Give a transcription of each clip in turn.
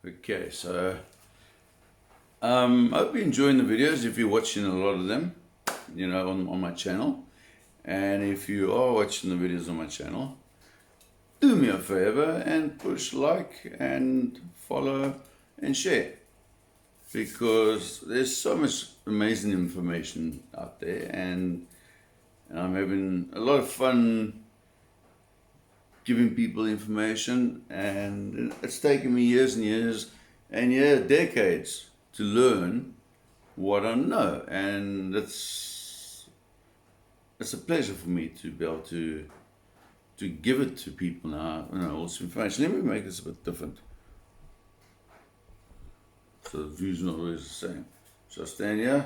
Okay, so I hope you're enjoying the videos if you're watching a lot of them, on my channel. And if you are watching the videos on my channel, do me a favor and push like and follow and share, because there's so much amazing information out there, and I'm having a lot of fun giving people information, and it's taken me years and years and decades to learn what I know, and it's a pleasure for me to be able to give it to people now, all this information. Let me make this a bit different, so the view's not always the same. So I stand here.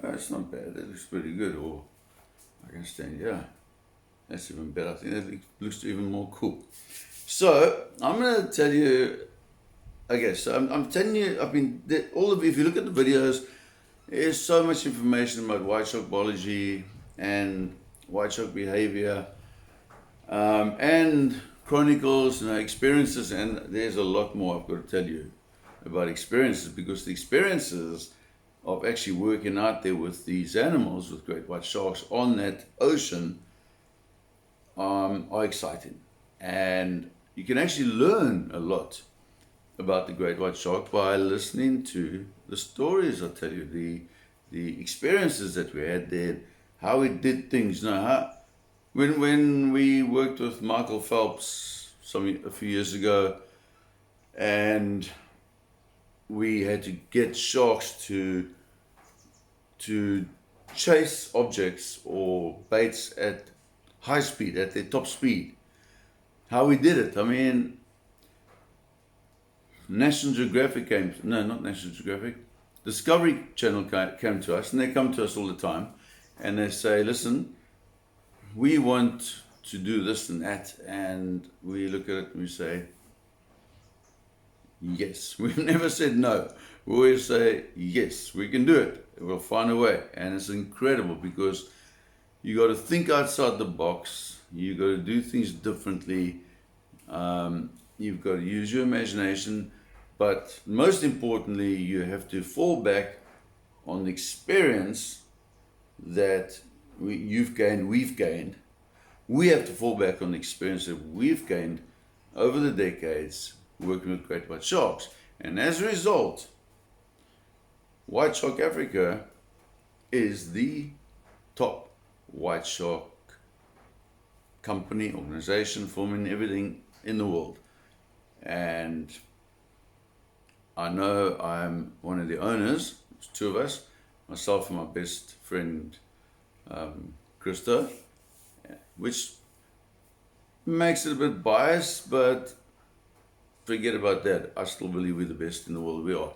Oh, it's not bad, it looks pretty good. Or I can stand here. That's even better. I think that looks even more cool. So I'm going to tell you. Okay, so I'm telling you. If you look at the videos, there's so much information about white shark biology and white shark behavior, and chronicles, experiences, and there's a lot more I've got to tell you about experiences, because the experiences of actually working out there with these animals, with great white sharks on that ocean, are exciting, and you can actually learn a lot about the great white shark by listening to the stories I tell you, the experiences that we had there, how we did things. When we worked with Michael Phelps a few years ago, and we had to get sharks to chase objects or baits at high speed, at their top speed. How we did it, National Geographic not National Geographic, Discovery Channel came to us, and they come to us all the time, and they say, listen, we want to do this and that, and we look at it and we say, yes. We've never said no. We always say, yes, we can do it. We'll find a way. And it's incredible, because you got to think outside the box. You got to do things differently. You've got to use your imagination, but most importantly, you have to fall back on the experience that we've gained. We have to fall back on the experience that we've gained over the decades working with great white sharks. And as a result, White Shark Africa is the top white shark company, organization, forming everything in the world. And I know I'm one of the owners. There's two of us, myself and my best friend Christo, which makes it a bit biased, but forget about that. I still believe we're the best in the world. We are.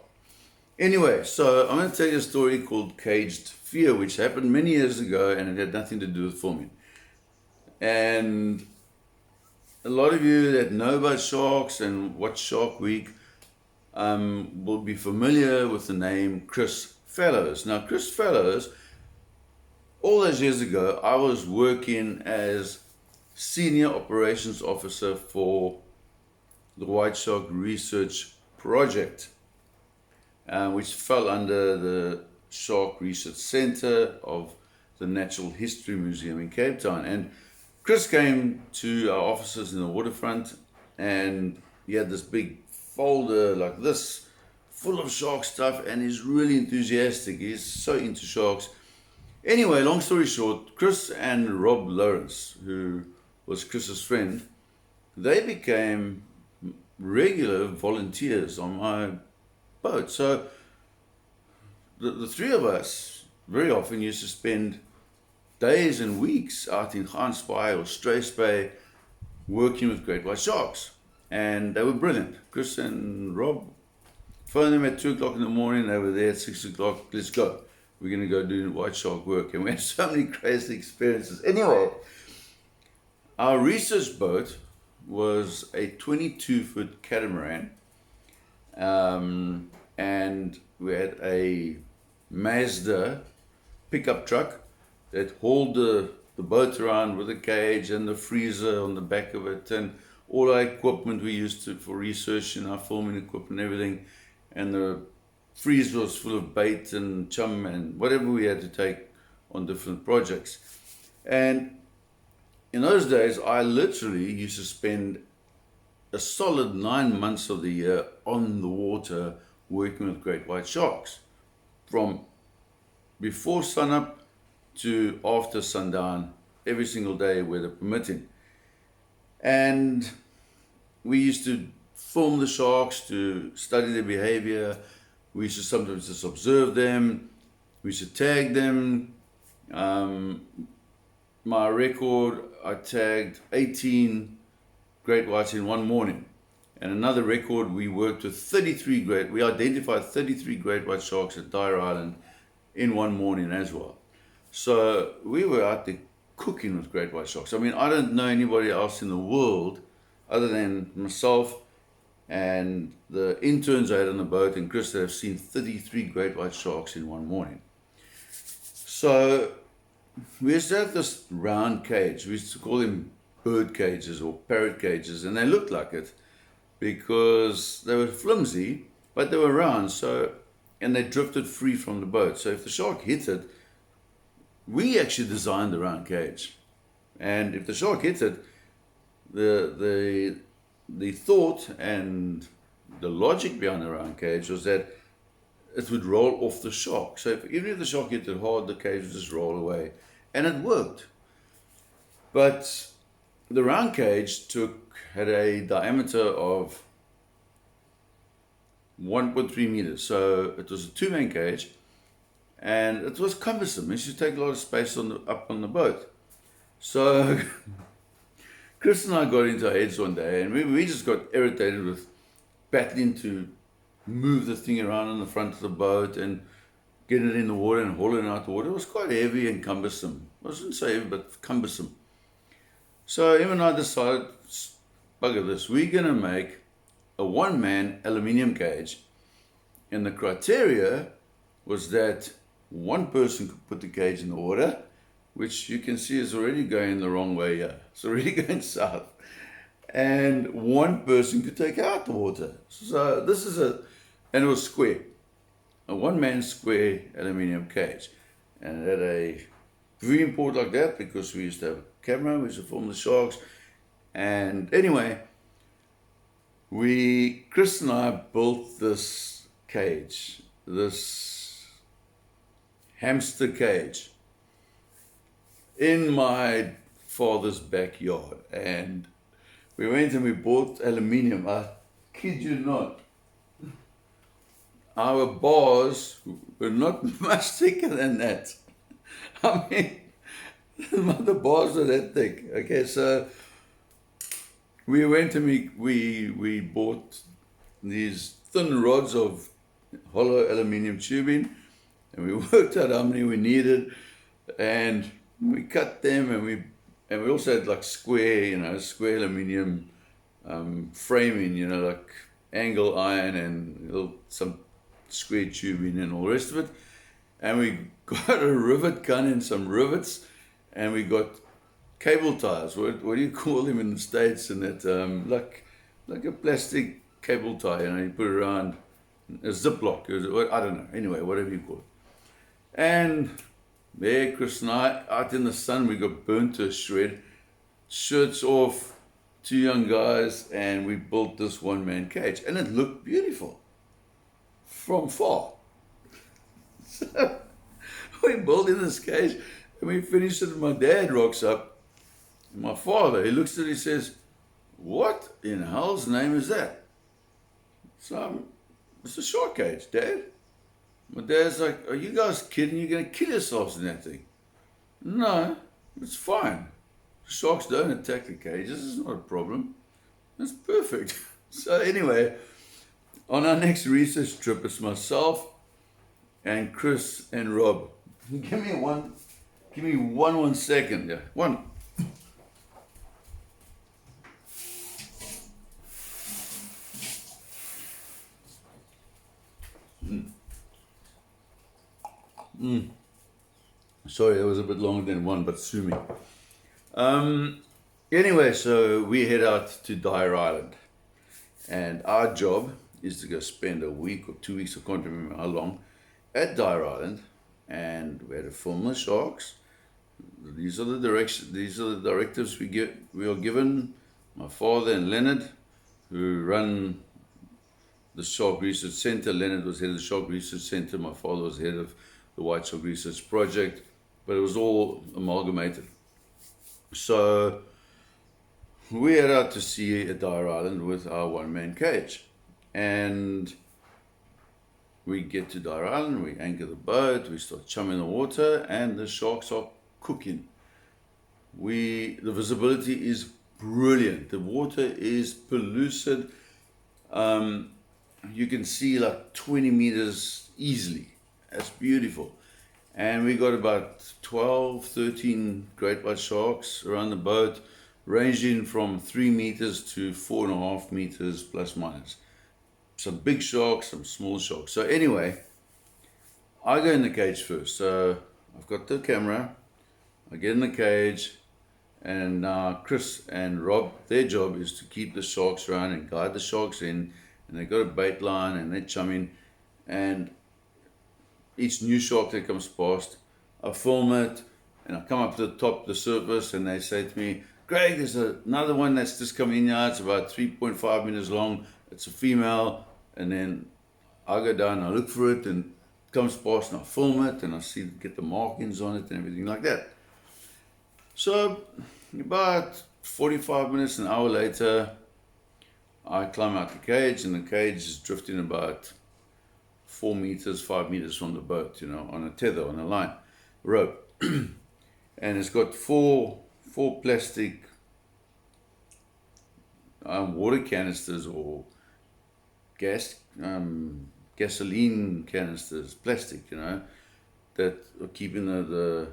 Anyway, so I'm going to tell you a story called Caged Fear, which happened many years ago, and it had nothing to do with filming. And a lot of you that know about sharks and watch Shark Week will be familiar with the name Chris Fellows. Now, Chris Fellows, all those years ago, I was working as Senior Operations Officer for the White Shark Research Project, which fell under the Shark Research Center of the Natural History Museum in Cape Town. And Chris came to our offices in the waterfront, and he had this big folder like this, full of shark stuff, and he's really enthusiastic. He's so into sharks. Anyway, long story short, Chris and Rob Lawrence, who was Chris's friend, they became regular volunteers on my boat. So the three of us very often used to spend days and weeks out in Gansbaai or Strays Bay working with great white sharks, and they were brilliant. Chris and Rob, phoned them at 2 o'clock in the morning. They were there at 6 o'clock. Let's go. We're going to go do white shark work. And we had so many crazy experiences. Anyway, our research boat was a 22-foot catamaran, and we had a Mazda pickup truck that hauled the boat around with a cage and the freezer on the back of it and all our equipment we used to for research and our filming equipment and everything, and the freezer was full of bait and chum and whatever we had to take on different projects. And in those days, I literally used to spend a solid 9 months of the year on the water working with great white sharks, from before sunup to after sundown, every single day, weather permitting. And we used to film the sharks to study their behavior. We used to sometimes just observe them. We used to tag them. My record, I tagged 18 great whites in one morning. And another record, we worked with we identified 33 great white sharks at Dyer Island in one morning as well. So we were out there cooking with great white sharks. I mean, I don't know anybody else in the world other than myself and the interns I had on the boat and Chris that have seen 33 great white sharks in one morning. So we used to have this round cage. We used to call them bird cages or parrot cages, and they looked like it because they were flimsy, but they were round, and they drifted free from the boat. So if the shark hit it, we actually designed the round cage. And if the shark hit it, the thought and the logic behind the round cage was that it would roll off the shark. So even if the shark hit it hard, the cage would just roll away. And it worked. But the round cage had a diameter of 1.3 meters. So it was a two-man cage, and it was cumbersome. It used to take a lot of space up on the boat. So Chris and I got into our heads one day, and we just got irritated with battling to move the thing around on the front of the boat and get it in the water and haul it out the water. It was quite heavy and cumbersome. It wasn't so heavy, but cumbersome. So him and I decided, bugger this, we're going to make a one-man aluminium cage. And the criteria was that one person could put the cage in the water, which you can see is already going the wrong way here. It's already going south. And one person could take out the water. So this is and it was square. A one-man square aluminium cage. And it had a viewing port like that because we used to have a camera, we used to film the sharks. And anyway, Chris and I built this cage, this hamster cage, in my father's backyard. And we went and we bought aluminium. I kid you not. Our bars were not much thicker than that. I mean, the bars were that thick. Okay, so we went and we bought these thin rods of hollow aluminium tubing, and we worked out how many we needed, and we cut them, and we also had like square aluminium framing, like angle iron and some square tubing and all the rest of it. And we got a rivet gun and some rivets, and we got cable ties. What do you call them in the States? And that like a plastic cable tie, you put it around a ziplock. I don't know. Anyway, whatever you call it. And there, Chris and I, out in the sun, we got burnt to a shred. Shirts off, two young guys, and we built this one-man cage, and it looked beautiful from far. So we built in this cage, and we finished it, and my dad rocks up. And my father, he looks at it, he says, "What in hell's name is that?" So it's a shark cage, Dad. My dad's like, "Are you guys kidding? You're going to kill yourselves in that thing." "No, it's fine. Sharks don't attack the cages. It's not a problem. It's perfect." So anyway, on our next research trip, it's myself and Chris and Rob. Give me one second. Yeah, one. Sorry, that was a bit longer than one, but sue me. Anyway, so we head out to Dyer Island, and our job is to go spend a week or 2 weeks, I can't remember how long, at Dyer Island, and we had to film the sharks. These are the directions. These are the directives we are given. My father and Leonard, who run the Shark Research Center. Leonard was head of the Shark Research Center. My father was head of the White Shark Research Project, but it was all amalgamated. So we head out to sea at Dyer Island with our one-man cage, and we get to Dyer Island. We anchor the boat. We start chumming the water, and the sharks are cooking. The visibility is brilliant. The water is pellucid. You can see like 20 meters easily. That's beautiful. And we got about 12, 13 great white sharks around the boat, ranging from 3 meters to 4.5 meters plus minus. Some big sharks, some small sharks. So anyway, I go in the cage first. So I've got the camera. I get in the cage, and Chris and Rob, their job is to keep the sharks around and guide the sharks in, and they got a bait line and they chum in, and each new shark that comes past, I film it, and I come up to the top of the surface, and they say to me, Greg, there's another one that's just come in here, it's about 3.5 meters long, it's a female, and then I go down, I look for it, and it comes past, and I film it, and I get the markings on it and everything like that. So about 45 minutes, an hour later, I climb out the cage, and the cage is drifting about 4 meters, 5 meters from the boat, on a tether, on a line, rope. And it's got four plastic water canisters or gasoline canisters, plastic, that are keeping the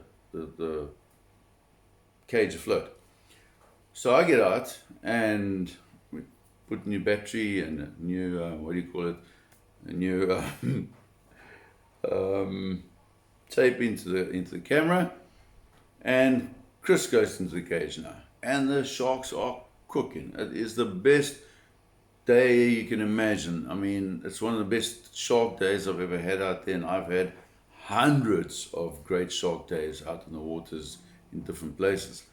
cage afloat. So I get out, and we put new battery and a new a new tape into the camera, and Chris goes into the cage now, and the sharks are cooking. It is the best day you can imagine. I mean, it's one of the best shark days I've ever had out there, and I've had hundreds of great shark days out in the waters in different places.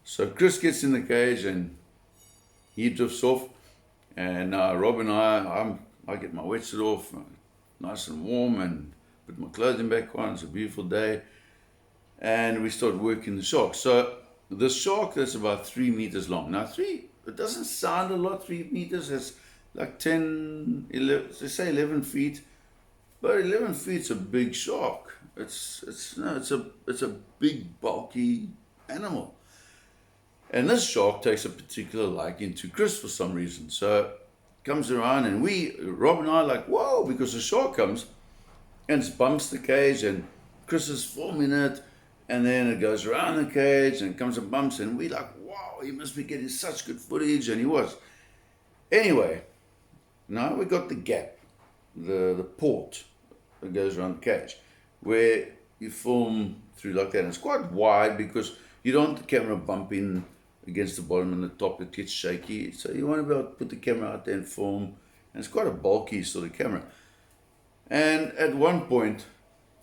So Chris gets in the cage and he drifts off, and Rob and I get my wetsuit off, nice and warm, and put my clothing back on. It's a beautiful day, and we start working the shark. So the shark that's about 3 meters long. Now it doesn't sound a lot. 3 meters is like 10, 11, they say 11 feet, but 11 feet's a big shark. It's a big bulky animal. And this shark takes a particular liking to Chris for some reason. So comes around, and Rob and I are like, whoa, because the shark comes and it bumps the cage, and Chris is filming it, and then it goes around the cage and comes and bumps, and we like, wow, he must be getting such good footage, and he was. Anyway, now we got the gap, the port that goes around the cage, where you film through like that. And it's quite wide because you don't want the camera bumping against the bottom and the top. It gets shaky, so you want to be able to put the camera out there and film, and it's quite a bulky sort of camera. And at one point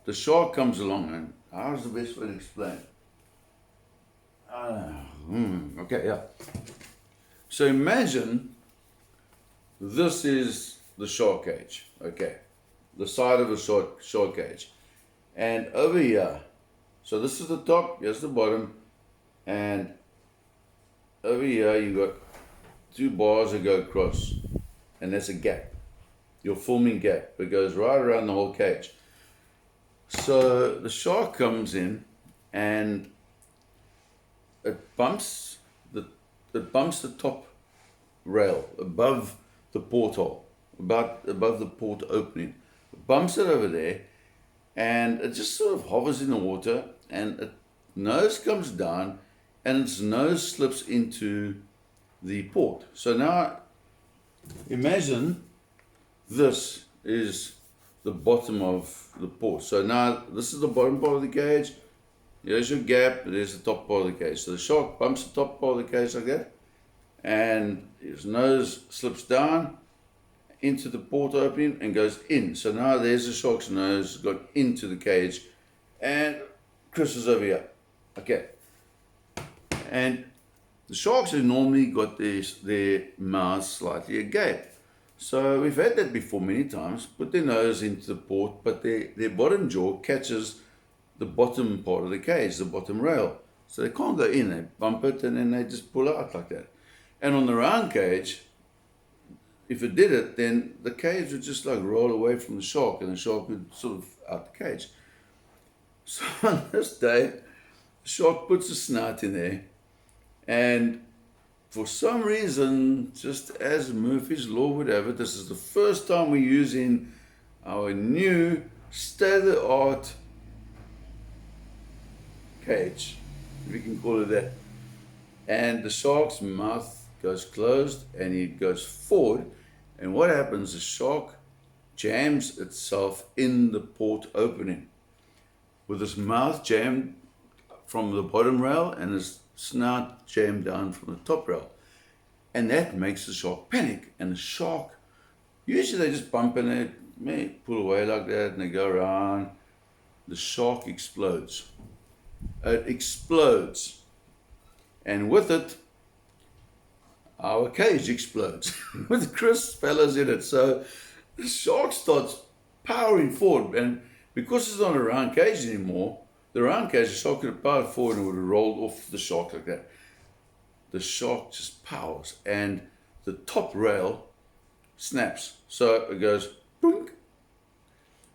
the shark comes along, and how's the best way to explain? Okay, yeah. So imagine this is the shark cage, okay, the side of a shark cage, and over here, so this is the top, here's the bottom, and over here you got 2 bars that go across, and that's a gap, your filming gap. It goes right around the whole cage. So the shark comes in, and it bumps the top rail above the porthole, above the port opening. It bumps it over there, and it just sort of hovers in the water, and its nose comes down, and its nose slips into the port. So now imagine this is the bottom of the port. So now this is the bottom part of the cage. Here's your gap, there's the top part of the cage. So the shark bumps the top part of the cage like that, and his nose slips down into the port opening and goes in. So now there's the shark's nose got into the cage, and Chris is over here. Okay. And the sharks have normally got their mouths slightly agape. So we've had that before many times, put their nose into the port, but their bottom jaw catches the bottom part of the cage, the bottom rail. So they can't go in, they bump it and then they just pull out like that. And on the round cage, if it did it, then the cage would just like roll away from the shark and the shark would sort of out the cage. So on this day, the shark puts a snout in there, and for some reason, just as Murphy's Law would have it, this is the first time we're using our new state-of-the-art cage, if we can call it that. And the shark's mouth goes closed and he goes forward. And what happens, the shark jams itself in the port opening with his mouth jammed from the bottom rail and his snout jammed down from the top rail. And that makes the shark panic. And the shark, usually they just bump and they may pull away like that and they go around. The shark explodes. It explodes. And with it, our cage explodes with Chris fellas in it. So the shark starts powering forward. And because it's not a round cage anymore, the round cage, the shark could have powered forward and would have rolled off the shark like that. The shark just powers and the top rail snaps. So it goes boink.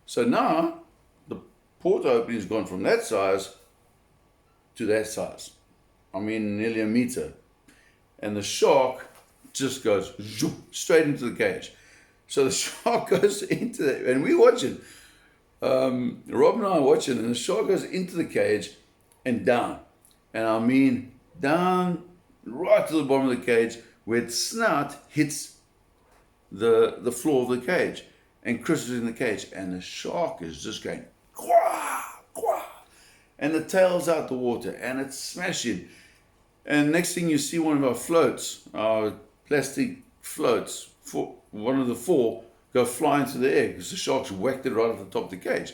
So now the port opening has gone from that size to that size. I mean, nearly a meter. And the shark just goes straight into the cage. So the shark goes into that, and we're watching. Rob and I are watching, and the shark goes into the cage and down. And I mean down right to the bottom of the cage where its snout hits the floor of the cage. And Chris is in the cage, and the shark is just going, quah, quah. And the tail's out the water, and it's smashing. And next thing you see one of our floats, our plastic floats, for one of the four, go flying through the air because the shark's whacked it right at the top of the cage.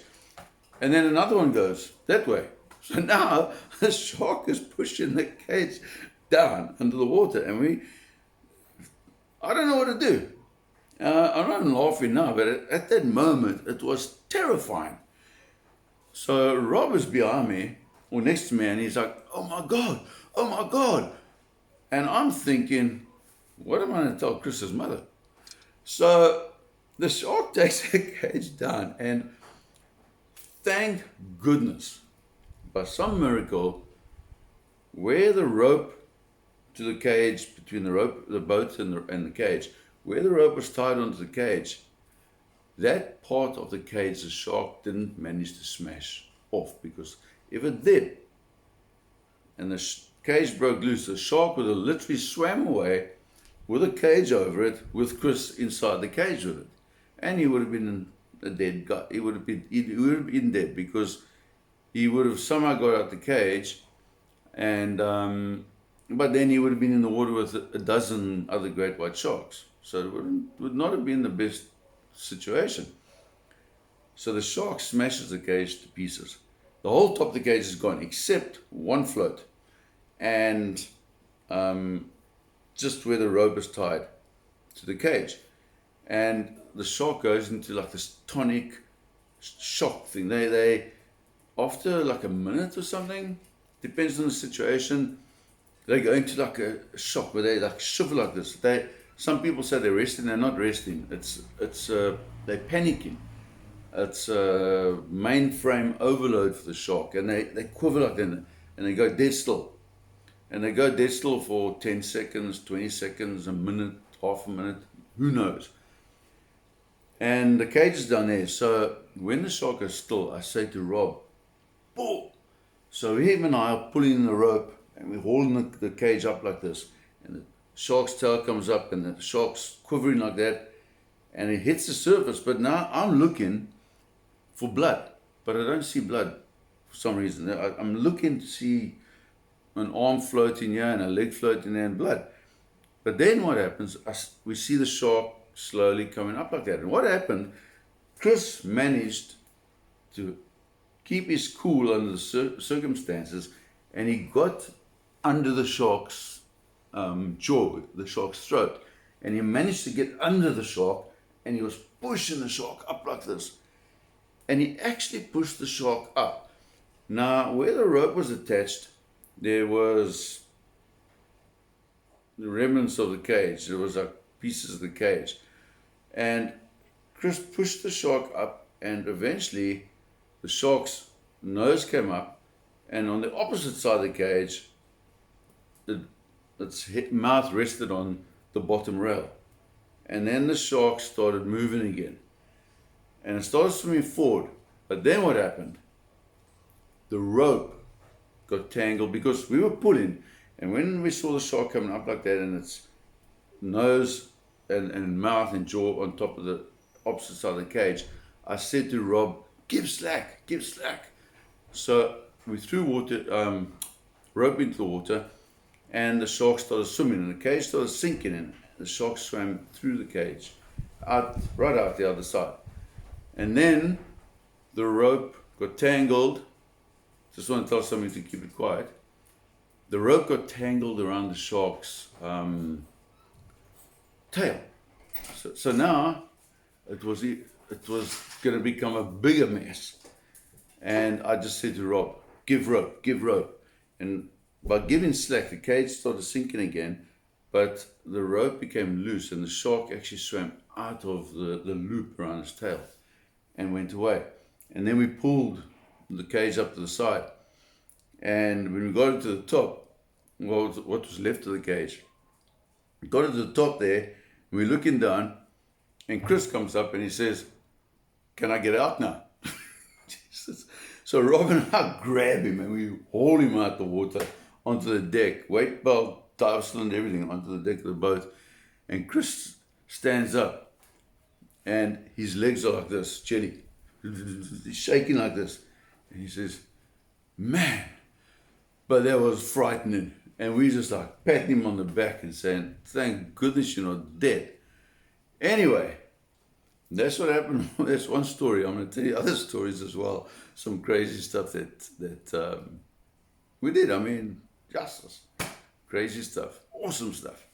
And then another one goes that way. So now the shark is pushing the cage down under the water. And I don't know what to do. I'm not laughing now, but at that moment, it was terrifying. So Rob is behind me, or next to me, and he's like, oh my God. And I'm thinking, what am I going to tell Chris's mother? So the shark takes the cage down, and thank goodness, by some miracle, where the rope to the cage, between the boat and the cage, where the rope was tied onto the cage, that part of the cage the shark didn't manage to smash off, because if it did, and the cage broke loose, the shark would have literally swam away with a cage over it, with Chris inside the cage with it. And he would have been a dead guy. He would have been dead, because he would have somehow got out the cage, and but then he would have been in the water with a dozen other great white sharks. So it would not have been the best situation. So the shark smashes the cage to pieces. The whole top of the cage is gone except one float, and just where the rope is tied to the cage. And the shark goes into like this tonic shock thing. They after like a minute or something, depends on the situation, they go into like a shock where they like shiver like this. Some people say they're resting, they're not resting. It's they're panicking. It's a mainframe overload for the shark, and they quiver like that, and they go dead still. And they go dead still for 10 seconds, 20 seconds, a minute, half a minute, who knows. And the cage is down there. So when the shark is still, I say to Rob, pull. So him and I are pulling the rope, and we're holding the cage up like this. And the shark's tail comes up, and the shark's quivering like that, and it hits the surface. But now I'm looking for blood, but I don't see blood for some reason. I'm looking to see an arm floating here and a leg floating there and blood. But then what happens, we see the shark slowly coming up like that. And what happened, Chris managed to keep his cool under the circumstances, and he got under the shark's jaw, the shark's throat. And he managed to get under the shark, and he was pushing the shark up like this. And he actually pushed the shark up. Now, where the rope was attached, there was the remnants of the cage. There was like pieces of the cage. And Chris pushed the shark up, and eventually the shark's nose came up, and on the opposite side of the cage, its mouth rested on the bottom rail. And then the shark started moving again. And it started swimming forward. But then what happened? The rope got tangled because we were pulling. And when we saw the shark coming up like that, and its nose and mouth and jaw on top of the opposite side of the cage, I said to Rob, give slack, give slack. So we threw rope into the water, and the shark started swimming, and the cage started sinking in. The shark swam through the cage, right out the other side. And then the rope got tangled. Just want to tell something to keep it quiet. The rope got tangled around the shark's tail. So now it was going to become a bigger mess. And I just said to Rob, give rope, give rope. And by giving slack, the cage started sinking again, but the rope became loose, and the shark actually swam out of the loop around his tail and went away. And then we pulled the cage up to the side. And when we got it to the top, what was left of the cage, we got it to the top there, and we're looking down, and Chris comes up and he says, can I get out now? Jesus. So Rob and I grab him and we haul him out the water onto the deck, weight belt, dive cylinder, everything onto the deck of the boat. And Chris stands up and his legs are like this, jelly. He's shaking like this. And he says, man, but that was frightening. And we just like patting him on the back and saying, thank goodness you're not dead. Anyway, that's what happened. That's one story. I'm going to tell you other stories as well. Some crazy stuff that we did. I mean, justice. Crazy stuff. Awesome stuff.